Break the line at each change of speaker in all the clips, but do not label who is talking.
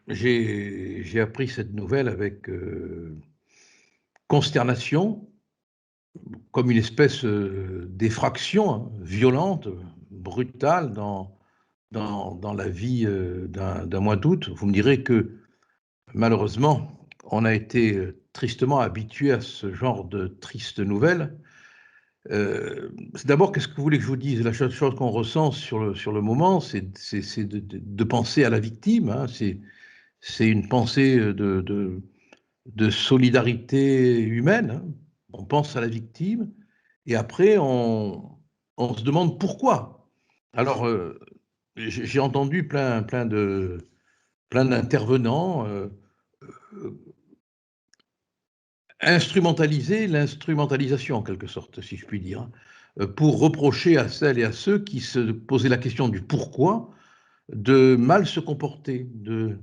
j'ai appris cette nouvelle avec consternation, comme une espèce d'effraction hein, violente, brutale dans la vie d'un mois d'août. Vous me direz que malheureusement, on a été tristement habitué à ce genre de tristes nouvelles. D'abord, qu'est-ce que vous voulez que je vous dise? La chose qu'on ressent sur le moment, c'est de penser à la victime. Hein, c'est une pensée de solidarité humaine. Hein. On pense à la victime et après, on se demande pourquoi. Alors, j'ai entendu plein d'intervenants instrumentaliser l'instrumentalisation, en quelque sorte, si je puis dire, hein, pour reprocher à celles et à ceux qui se posaient la question du pourquoi de mal se comporter, de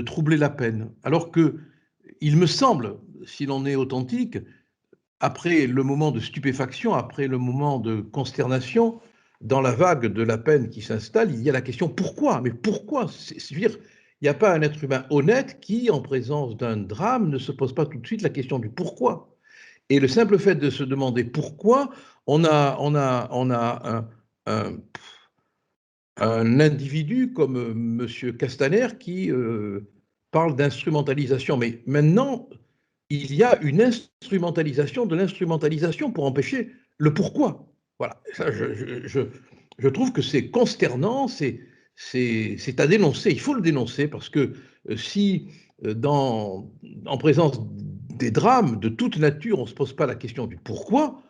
troubler la peine. Alors que, il me semble, si l'on est authentique, après le moment de stupéfaction, après le moment de consternation, dans la vague de la peine qui s'installe, il y a la question pourquoi? Mais pourquoi? C'est-à-dire, il n'y a pas un être humain honnête qui, en présence d'un drame, ne se pose pas tout de suite la question du pourquoi. Et le simple fait de se demander pourquoi, on a un individu comme M. Castaner qui parle d'instrumentalisation. Mais maintenant, il y a une instrumentalisation de l'instrumentalisation pour empêcher le pourquoi. Voilà, ça, je trouve que c'est consternant, c'est à dénoncer, il faut le dénoncer, parce que si en présence des drames de toute nature, on ne se pose pas la question du pourquoi,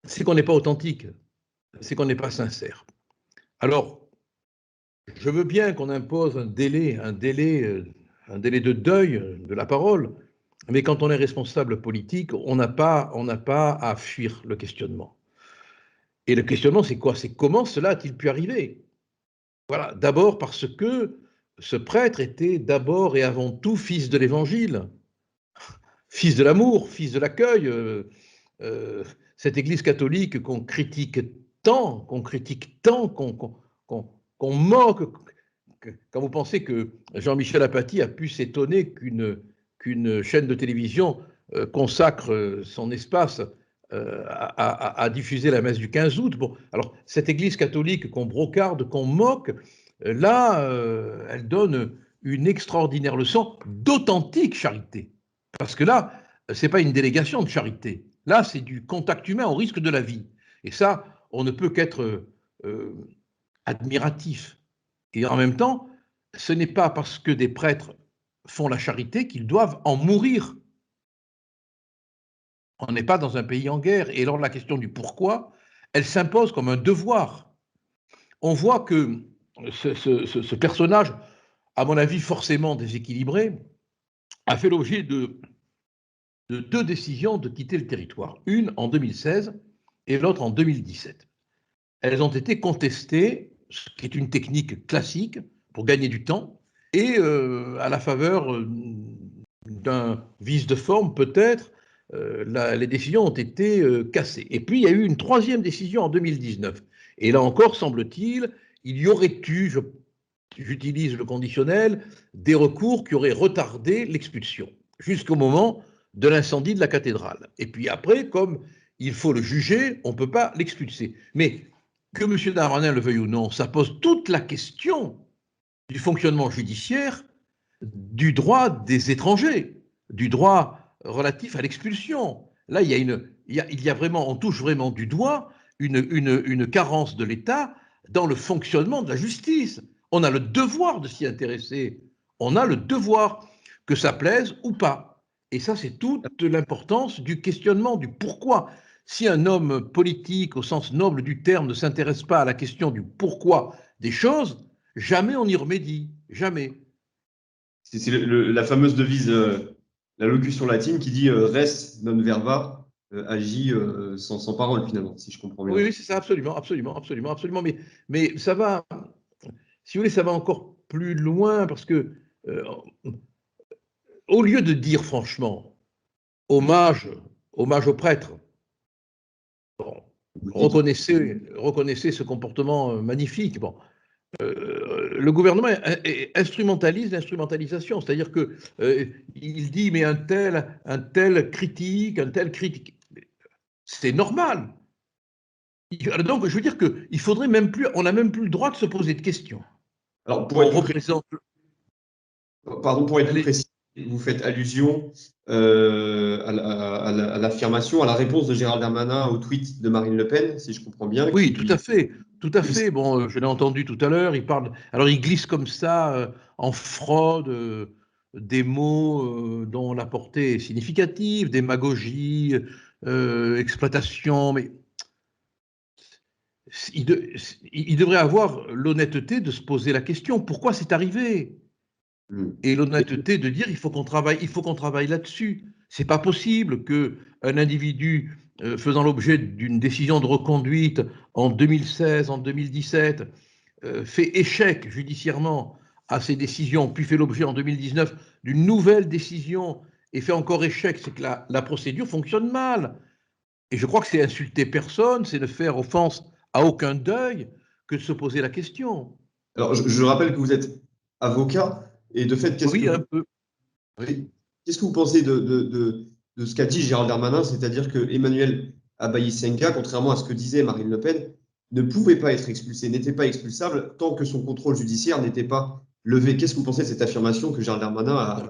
c'est qu'on n'est pas authentique, c'est qu'on n'est pas sincère. Alors, je veux bien qu'on impose un délai de deuil de la parole, mais quand on est responsable politique, on n'a pas à fuir le questionnement. Et le questionnement, c'est quoi? C'est comment cela a-t-il pu arriver? Voilà, d'abord parce que ce prêtre était d'abord et avant tout fils de l'Évangile, fils de l'amour, fils de l'accueil. Euh, cette Église catholique qu'on critique tant, qu'on moque. Quand vous pensez que Jean-Michel Apathy a pu s'étonner qu'une chaîne de télévision consacre son espace à diffuser la messe du 15 août. Bon, alors, cette Église catholique qu'on brocarde, qu'on moque, là, elle donne une extraordinaire leçon d'authentique charité. Parce que là, ce n'est pas une délégation de charité. Là, c'est du contact humain au risque de la vie. Et ça, on ne peut qu'être admiratif. Et en même temps, ce n'est pas parce que des prêtres font la charité qu'ils doivent en mourir. On n'est pas dans un pays en guerre. Et alors la question du pourquoi, elle s'impose comme un devoir. On voit que ce personnage, à mon avis forcément déséquilibré, a fait l'objet de deux décisions de quitter le territoire. Une en 2016 et l'autre en 2017. Elles ont été contestées, ce qui est une technique classique pour gagner du temps, et à la faveur d'un vice de forme peut-être, les décisions ont été cassées. Et puis il y a eu une troisième décision en 2019. Et là encore, semble-t-il, il y aurait eu, j'utilise le conditionnel, des recours qui auraient retardé l'expulsion, jusqu'au moment de l'incendie de la cathédrale. Et puis après, comme il faut le juger, on ne peut pas l'expulser. Mais que M. Darmanin le veuille ou non, ça pose toute la question du fonctionnement judiciaire, du droit des étrangers, du droit relatif à l'expulsion. Là, il y a vraiment, on touche vraiment du doigt une carence de l'État dans le fonctionnement de la justice. On a le devoir de s'y intéresser. On a le devoir, que ça plaise ou pas. Et ça, c'est toute l'importance du questionnement, du pourquoi. Si un homme politique, au sens noble du terme, ne s'intéresse pas à la question du pourquoi des choses, jamais on y remédie. Jamais.
C'est la fameuse devise, la locution latine qui dit res non verba, agit sans parole finalement, si je comprends
Oui,
bien.
oui, c'est ça, absolument, absolument, absolument, absolument. Mais ça va, si vous voulez, ça va encore plus loin parce que, euh, au lieu de dire franchement, hommage, hommage au prêtre, bon,
Vous dites,
reconnaissez ce comportement magnifique. Bon, le gouvernement instrumentalise l'instrumentalisation, c'est-à-dire que il dit mais un tel critique, un tel critique, c'est normal. Donc je veux dire que il faudrait même plus, on n'a même plus le droit de se poser de questions.
Alors,
On représente.
pardon, pour être plus
Allez,
précis, vous faites allusion à l'affirmation, à la réponse de Gérald Darmanin au tweet de Marine Le Pen, si je comprends bien.
oui, tout à fait, tout à fait. Bon, je l'ai entendu tout à l'heure. Il parle. Alors, il glisse comme ça en fraude des mots dont la portée est significative, démagogie, exploitation. Mais il, de- il devrait avoir l'honnêteté de se poser la question pourquoi c'est arrivé, et l'honnêteté de dire il faut qu'on travaille là-dessus. C'est pas possible que un individu faisant l'objet d'une décision de reconduite en 2016, en 2017, fait échec judiciairement à ses décisions, puis fait l'objet en 2019 d'une nouvelle décision et fait encore échec, c'est que la procédure fonctionne mal. Et je crois que c'est insulter personne, c'est ne faire offense à aucun deuil que de se poser la question.
Alors, je rappelle que vous êtes avocat, et de fait,
Oui, un peu. Oui.
qu'est-ce que vous pensez de ce qu'a dit Gérald Darmanin, c'est-à-dire que Emmanuel Abaïsenga, contrairement à ce que disait Marine Le Pen, ne pouvait pas être expulsé, n'était pas expulsable tant que son contrôle judiciaire n'était pas levé. Qu'est-ce que vous pensez de cette affirmation que Gérald Darmanin
Non,
a...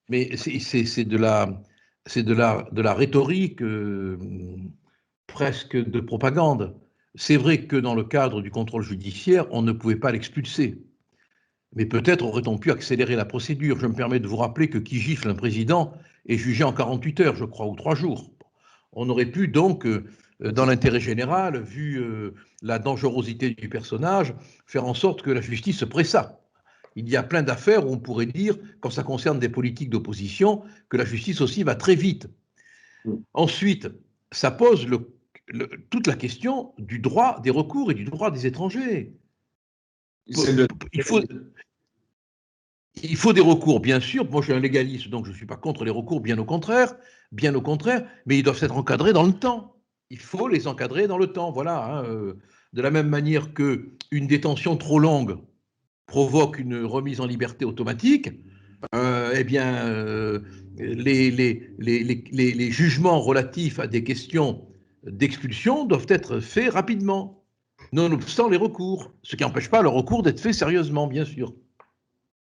mais c'est de la rhétorique presque de propagande. C'est vrai que dans le cadre du contrôle judiciaire, on ne pouvait pas l'expulser. Mais peut-être aurait-on pu accélérer la procédure. Je me permets de vous rappeler que qui gifle un président est jugé en 48 heures, je crois, ou 3 jours. On aurait pu donc, dans l'intérêt général, vu la dangerosité du personnage, faire en sorte que la justice se pressât. Il y a plein d'affaires où on pourrait dire, quand ça concerne des politiques d'opposition, que la justice aussi va très vite. Ensuite, ça pose toute la question du droit des recours et du droit des étrangers. Il faut, il faut des recours, bien sûr. Moi, je suis un légaliste, donc je ne suis pas contre les recours, bien au contraire, mais ils doivent être encadrés dans le temps. Il faut les encadrer dans le temps, voilà. Hein, de la même manière qu'une détention trop longue provoque une remise en liberté automatique, eh bien, les jugements relatifs à des questions d'expulsion doivent être faits rapidement, nonobstant les recours, ce qui n'empêche pas le recours d'être fait sérieusement, bien sûr.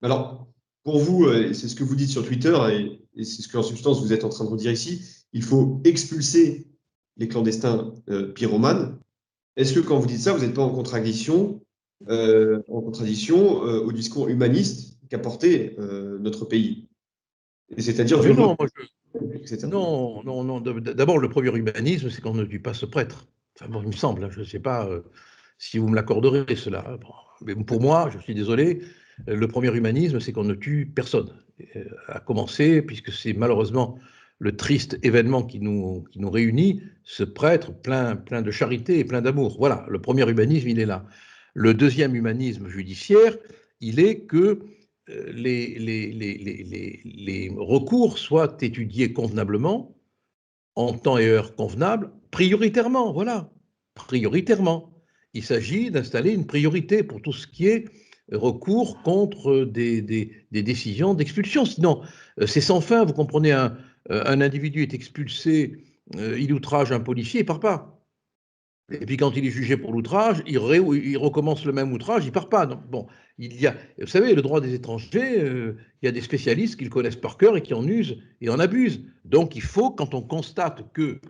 Alors, pour vous, c'est ce que vous dites sur Twitter, et c'est ce que en substance vous êtes en train de redire ici, il faut expulser les clandestins pyromanes. Est-ce que quand vous dites ça, vous n'êtes pas en contradiction au discours humaniste qu'a porté notre pays? Et c'est-à-dire
Ah
du
mais non,
etc.
non, non, non. D'abord, le premier humanisme, c'est qu'on ne tue pas ce prêtre. Enfin bon, il me semble, hein, je ne sais pas si vous me l'accorderez, cela. Hein. Bon. Mais pour moi, je suis désolé, le premier humanisme, c'est qu'on ne tue personne. À commencer, puisque c'est malheureusement le triste événement qui nous réunit, ce prêtre plein de charité et plein d'amour. Voilà, le premier humanisme, il est là. Le deuxième humanisme judiciaire, il est que les recours soient étudiés convenablement, en temps et heure convenables, prioritairement, voilà, prioritairement. Il s'agit d'installer une priorité pour tout ce qui est recours contre des décisions d'expulsion. Sinon, c'est sans fin, vous comprenez, un individu est expulsé, il outrage un policier, il ne part pas. Et puis quand il est jugé pour l'outrage, il recommence le même outrage, il ne part pas. Donc, bon, vous savez, le droit des étrangers, il y a des spécialistes qui le connaissent par cœur et qui en usent et en abusent. Donc il faut, quand on constate que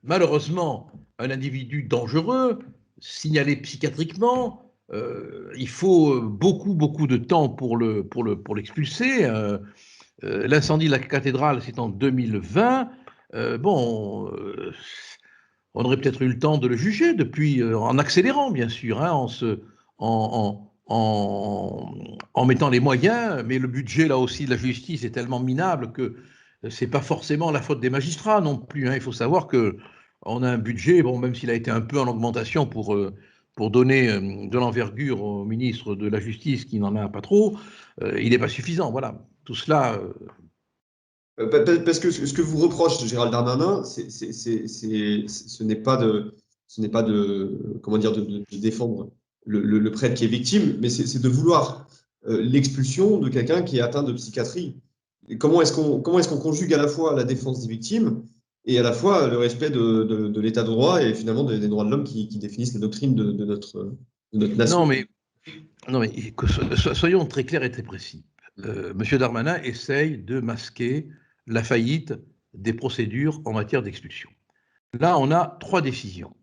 malheureusement un individu dangereux, signalé psychiatriquement, il faut beaucoup de temps pour l'expulser. L'incendie de la cathédrale, c'est en 2020. Bon, on aurait peut-être eu le temps de le juger depuis, en accélérant, bien sûr, hein, en mettant les moyens, mais le budget, là aussi, de la justice est tellement minable que ce n'est pas forcément la faute des magistrats non plus. Hein. Il faut savoir qu'on a un budget, bon, même s'il a été un peu en augmentation pour donner de l'envergure au ministre de la Justice qui n'en a pas trop, il n'est pas suffisant. Voilà. Tout cela.
Parce que ce que vous reproche Gérald Darmanin, ce n'est pas de, comment dire, de défendre le prêtre qui est victime, mais c'est de vouloir l'expulsion de quelqu'un qui est atteint de psychiatrie. Et comment est-ce qu'on conjugue à la fois la défense des victimes et à la fois le respect de l'état de droit et finalement des droits de l'homme qui définissent les doctrines de notre nation?
Non, mais soyons très clairs et très précis. Monsieur Darmanin essaye de masquer la faillite des procédures en matière d'expulsion. Là, on a 3 décisions.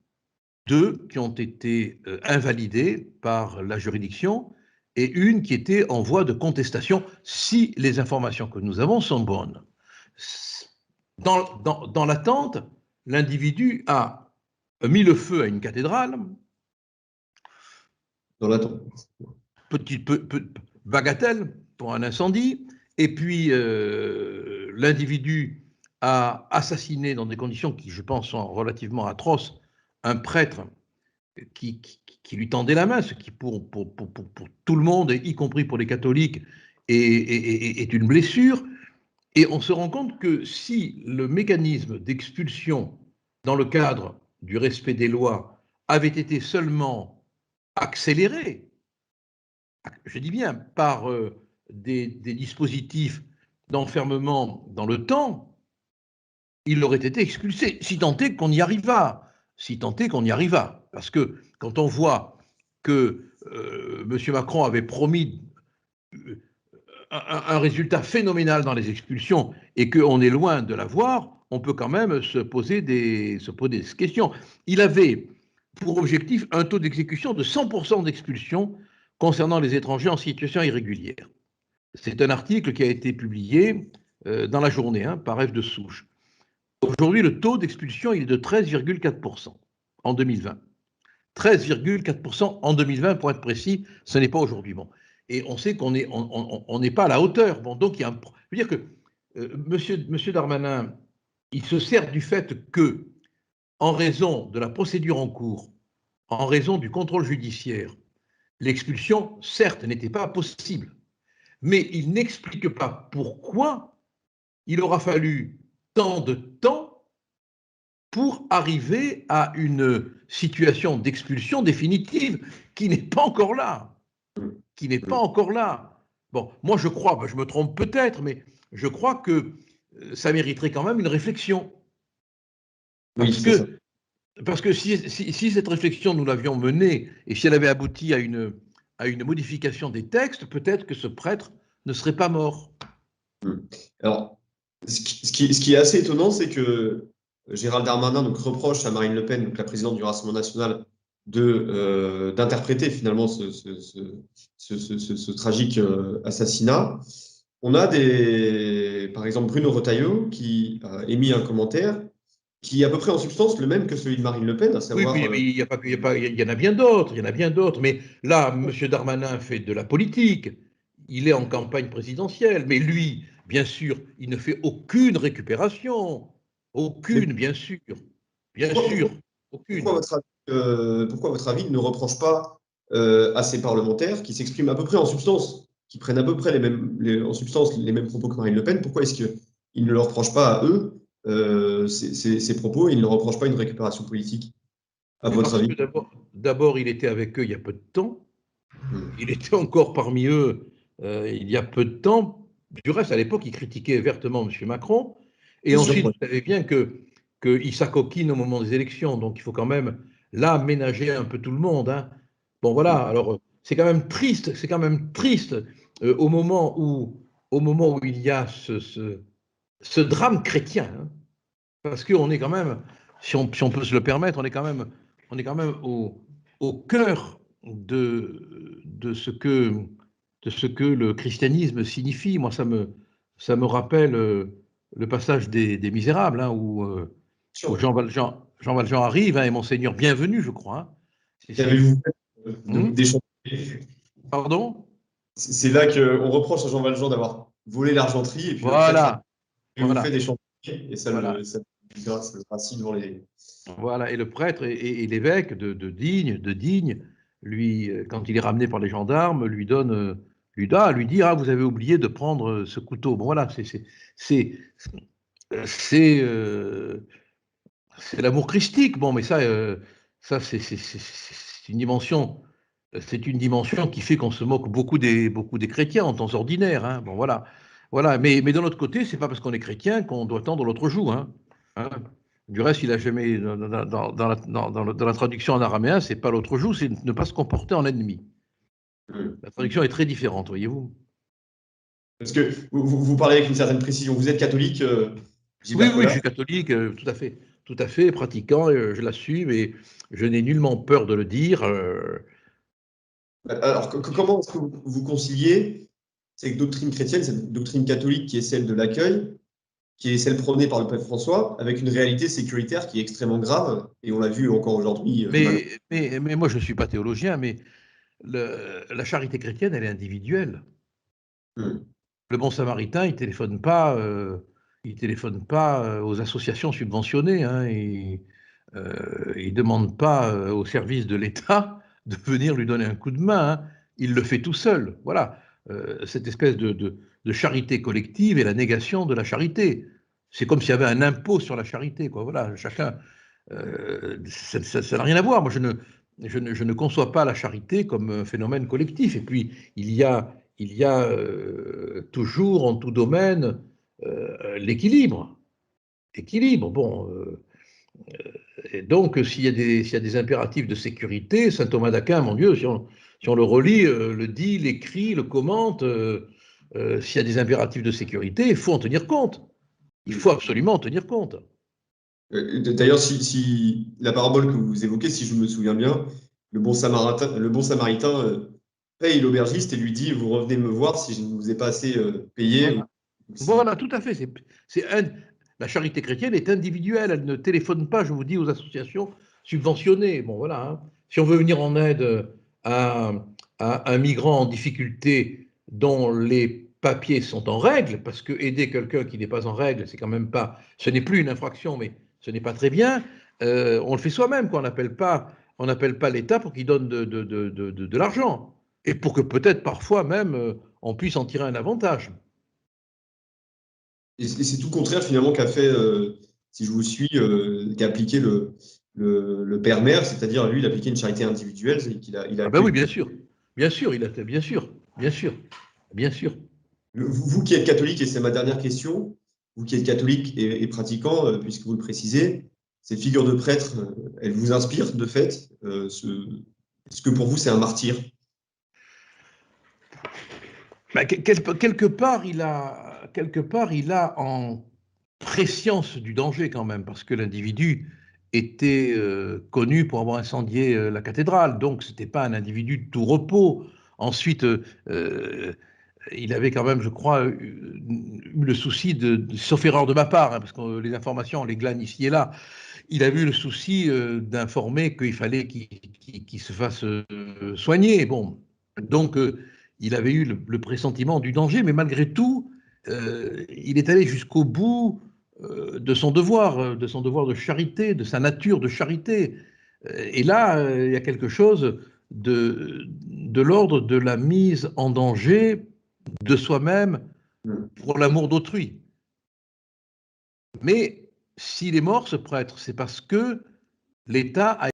2 qui ont été invalidées par la juridiction et une qui était en voie de contestation si les informations que nous avons sont bonnes. Dans l'attente, l'individu a mis le feu à une cathédrale.
Dans l'attente.
Petite bagatelle pour un incendie, et puis l'individu a assassiné dans des conditions qui, je pense, sont relativement atroces, un prêtre qui lui tendait la main, ce qui pour tout le monde, y compris pour les catholiques, est une blessure. Et on se rend compte que si le mécanisme d'expulsion dans le cadre du respect des lois avait été seulement accéléré, je dis bien, par des dispositifs d'enfermement dans le temps, il aurait été expulsé, si tant est qu'on y arriva. Si tant est qu'on y arriva. Parce que quand on voit que M. Macron avait promis un résultat phénoménal dans les expulsions et qu'on est loin de l'avoir, on peut quand même se poser des questions. Il avait pour objectif un taux d'exécution de 100% d'expulsion concernant les étrangers en situation irrégulière. C'est un article qui a été publié dans la journée par F de Souche. Aujourd'hui, le taux d'expulsion il est de 13,4% en 2020. 13,4% en 2020, pour être précis, ce n'est pas aujourd'hui. Bon. Et on sait qu'on n'est pas à la hauteur. Bon, donc, il y a je veux dire que monsieur Darmanin, il se sert du fait que, en raison de la procédure en cours, en raison du contrôle judiciaire, l'expulsion, certes, n'était pas possible. Mais il n'explique pas pourquoi il aura fallu tant de temps pour arriver à une situation d'expulsion définitive qui n'est pas encore là. Qui n'est pas encore là. Bon, moi je crois, je me trompe peut-être, mais je crois que ça mériterait quand même une réflexion.
Oui, c'est ça.
Parce que si cette réflexion nous l'avions menée et si elle avait abouti à une modification des textes, peut-être que ce prêtre ne serait pas mort.
Alors, ce qui est assez étonnant, c'est que Gérald Darmanin donc, reproche à Marine Le Pen, donc la présidente du Rassemblement national, d'interpréter finalement ce tragique assassinat. On a par exemple Bruno Retailleau qui a émis un commentaire qui est à peu près en substance le même que celui de Marine Le Pen, à
Oui,
savoir.
puis il y en a bien d'autres, il y en a bien d'autres. Mais là, M. Darmanin fait de la politique. Il est en campagne présidentielle. Mais lui, bien sûr, il ne fait aucune récupération. Aucune, bien sûr. Bien sûr,
Pourquoi,
aucune.
pourquoi, à votre avis, il ne reproche pas à ces parlementaires qui s'expriment à peu près en substance, qui prennent à peu près en substance les mêmes propos que Marine Le Pen, pourquoi est-ce qu'il ne leur reproche pas à eux ces propos et il ne leur reproche pas une récupération politique, à votre
Parce
avis?
que d'abord, il était avec eux il y a peu de temps. Il était encore parmi eux il y a peu de temps. Du reste, à l'époque, il critiquait vertement M. Macron. Et
Bien sûr,
ensuite, vous savez bien qu'il s'acoquine au moment des élections. Donc, il faut quand même, là, ménager un peu tout le monde. Bon, voilà. Alors, c'est quand même triste. C'est quand même triste au moment où il y a ce drame chrétien. Parce qu'on est quand même, si on peut se le permettre, on est quand même au cœur de ce que le christianisme signifie. Moi, ça me rappelle le passage des Misérables, où Jean Valjean arrive, et Monseigneur bienvenu, je crois.
Qu'avez-vous fait
Hum,
des chants?
pardon?
C'est là qu'on reproche à Jean Valjean d'avoir volé l'argenterie et puis le prêtre a
Voilà,
vous
voilà,
fait des chants et
voilà.
ça le rassit devant les.
Voilà, et le prêtre et l'évêque de Digne, lui, quand il est ramené par les gendarmes, lui dit, ah, vous avez oublié de prendre ce couteau. Bon, voilà, c'est c'est l'amour christique. Bon, mais ça c'est une dimension c'est une dimension qui fait qu'on se moque beaucoup des chrétiens en temps ordinaire. Hein. Bon, voilà. Voilà. Mais de l'autre côté, c'est pas parce qu'on est chrétien qu'on doit tendre l'autre joue. Hein. Hein. Du reste, il a jamais, dans la traduction en araméen, c'est pas l'autre joue, c'est ne pas se comporter en ennemi. La traduction est très différente, voyez-vous.
Parce que vous parlez avec une certaine précision. Vous êtes catholique,
Oui,
Gilbert
oui, je
Collard?
suis catholique, tout à fait, pratiquant, je l'assume et je n'ai nullement peur de le dire.
Alors, comment est-ce que vous conciliez cette doctrine chrétienne, cette doctrine catholique qui est celle de l'accueil, qui est celle prônée par le pape François, avec une réalité sécuritaire qui est extrêmement grave, et on l'a vu encore aujourd'hui, malheureusement.
Mais moi, je ne suis pas théologien, mais la charité chrétienne, elle est individuelle. Le bon samaritain, il téléphone pas aux associations subventionnées. Hein, il demande pas au service de l'État de venir lui donner un coup de main. Hein, il le fait tout seul. Voilà. Cette espèce de charité collective est la négation de la charité. C'est comme s'il y avait un impôt sur la charité. Quoi. Voilà, chacun. Ça n'a rien à voir. Moi, je ne conçois pas la charité comme un phénomène collectif. Et puis, il y a toujours, en tout domaine, l'équilibre. Équilibre. Bon. Et donc, s'il y a des impératifs de sécurité, saint Thomas d'Aquin, mon Dieu, si on le relit, le dit, l'écrit, le commente, s'il y a des impératifs de sécurité, il faut en tenir compte. Il faut absolument en tenir compte.
D'ailleurs, si la parabole que vous évoquez, si je me souviens bien, le bon samaritain paye l'aubergiste et lui dit, vous revenez me voir si je ne vous ai pas assez payé.
Voilà. Voilà, tout à fait. La charité chrétienne est individuelle. Elle ne téléphone pas, je vous dis, aux associations subventionnées. Bon, voilà. Hein. Si on veut venir en aide à, à un migrant en difficulté dont les papiers sont en règle, parce que aider quelqu'un qui n'est pas en règle, c'est quand même pas, ce n'est plus une infraction, mais ce n'est pas très bien. On le fait soi-même, quoi. On n'appelle pas l'État pour qu'il donne de l'argent et pour que peut-être parfois même on puisse en tirer un avantage.
Et c'est tout le contraire finalement qu'a fait, si je vous suis, qu'a appliqué le père Maire, c'est-à-dire lui, il a appliqué une charité individuelle, c'est qu'il a
Ah ben
accueilli.
oui, bien sûr, bien sûr, bien sûr, bien sûr.
Vous qui êtes catholique, et c'est ma dernière question, vous qui êtes catholique et pratiquant, puisque vous le précisez, ces figures de prêtres, elles vous inspirent de fait est-ce que pour vous c'est un martyr?
Ben, quelque part, il a en préscience du danger quand même, parce que l'individu était connu pour avoir incendié la cathédrale, donc ce n'était pas un individu de tout repos. Ensuite, il avait quand même, je crois, eu le souci sauf erreur de ma part, hein, parce que les informations, on les glane ici et là, il a eu le souci d'informer qu'il fallait qu'il se fasse soigner. Bon, donc il avait eu le pressentiment du danger, mais malgré tout, il est allé jusqu'au bout de son devoir de charité, de sa nature de charité. Et là, il y a quelque chose de l'ordre de la mise en danger de soi-même pour l'amour d'autrui. Mais s'il est mort, ce prêtre, c'est parce que l'État a